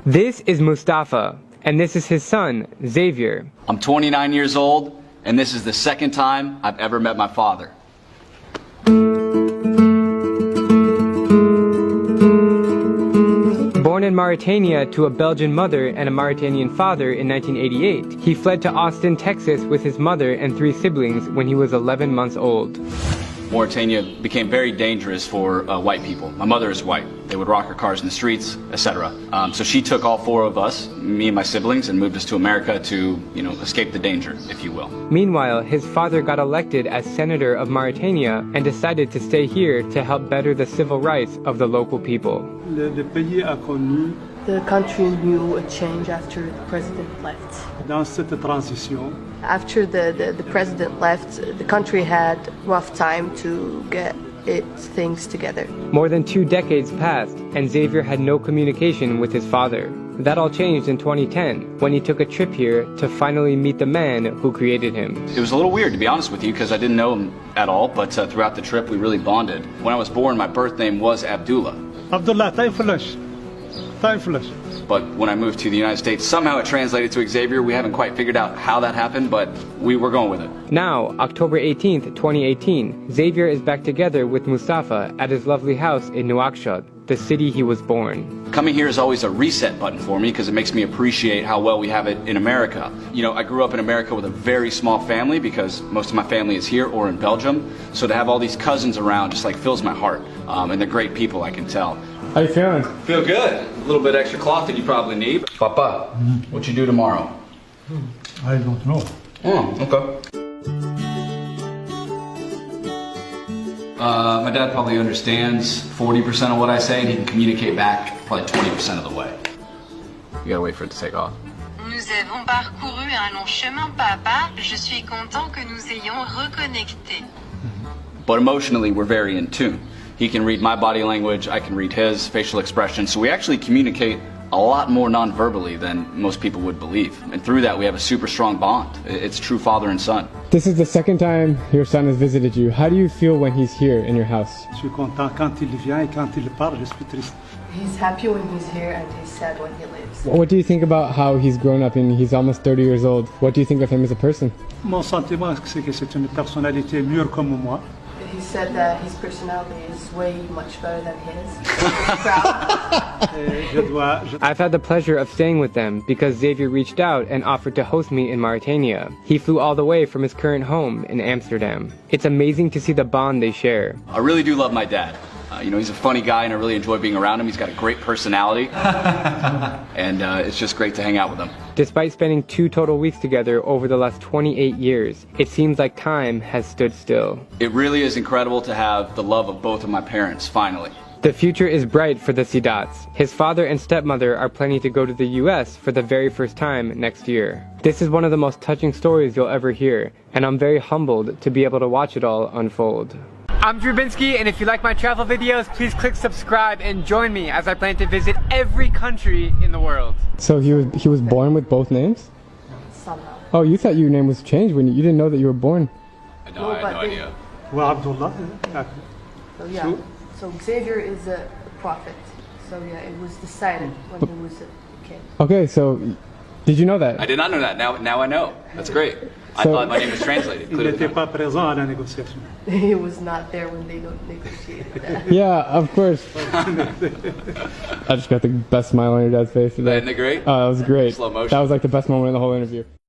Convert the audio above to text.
This is Mustafa, and this is his son, Xavier. I'm 29 years old, and this is the second time I've ever met my father. Born in Mauritania to a Belgian mother and a Mauritanian father in 1988, he fled to Austin, Texas with his mother and 3 siblings when he was 11 months old. Mauritania became very dangerous for white people. My mother is white. They would rock her cars in the streets, etc. So she took all 4 of us, me and my siblings, and moved us to America to, escape the danger, if you will. Meanwhile, his father got elected as senator of Mauritania and decided to stay here to help better the civil rights of the local people. The country knew a change after the president left. After the president left, the country had a rough time to get its things together. More than 2 decades passed, and Xavier had no communication with his father. That all changed in 2010, when he took a trip here to finally meet the man who created him. It was a little weird, to be honest with you, because I didn't know him at all, but throughout the trip we really bonded. When I was born, my birth name was Abdullah. Abdullah, time flash. Time flash. But when I moved to the United States, somehow it translated to Xavier. We haven't quite figured out how that happened, but we were going with it. Now, October 18th, 2018, Xavier is back together with Mustafa at his lovely house in Nouakchott, the city he was born. Coming here is always a reset button for me because it makes me appreciate how well we have it in America. I grew up in America with a very small family because most of my family is here or in Belgium. So to have all these cousins around just fills my heart. And they're great people, I can tell. How you feeling? Feel good. A little bit extra cloth that you probably need. Papa, what you do tomorrow? I don't know. Oh, okay. My dad probably understands 40% of what I say, and he can communicate back probably 20% of the way. You gotta wait for it to take off. Nous avons parcouru un long chemin, papa. Je suis content que nous ayons reconnecté. But emotionally, we're very in tune. He can read my body language, I can read his facial expressions, so we actually communicate a lot more non-verbally than most people would believe. And through that, we have a super strong bond. It's true father and son. This is the second time your son has visited you. How do you feel when he's here in your house? Je suis content quand il vient et quand il part, je suis triste. He's happy when he's here and he's sad when he leaves. What do you think about how he's grown up and he's almost 30 years old? What do you think of him as a person? Mon sentiment, c'est que c'est une personnalité mûre comme moi. He said that his personality is way much better than his. Proud. I've had the pleasure of staying with them because Xavier reached out and offered to host me in Mauritania. He flew all the way from his current home in Amsterdam. It's amazing to see the bond they share. I really do love my dad. He's a funny guy and I really enjoy being around him. He's got a great personality. And it's just great to hang out with him. Despite spending 2 total weeks together over the last 28 years, it seems like time has stood still. It really is incredible to have the love of both of my parents, finally. The future is bright for the Sidats. His father and stepmother are planning to go to the US for the very first time next year. This is one of the most touching stories you'll ever hear, and I'm very humbled to be able to watch it all unfold. I'm Drubinski, and if you like my travel videos, please click subscribe and join me as I plan to visit every country in the world. So he was born with both names? Somehow. Oh, you thought your name was changed when you didn't know that you were born? No, I had no idea. Well, Abdullah. So yeah, so Xavier is a prophet. So yeah, it was decided when he was a kid. Okay, so did you know that? I did not know that. Now I know. That's great. I So- thought my name was translated. Il n'était pas présent à la négociation. He was not there when they negotiated that. Yeah, of course. I just got the best smile on your dad's face today. Isn't it great? Oh, that was great. Slow motion. That was like the best moment in the whole interview.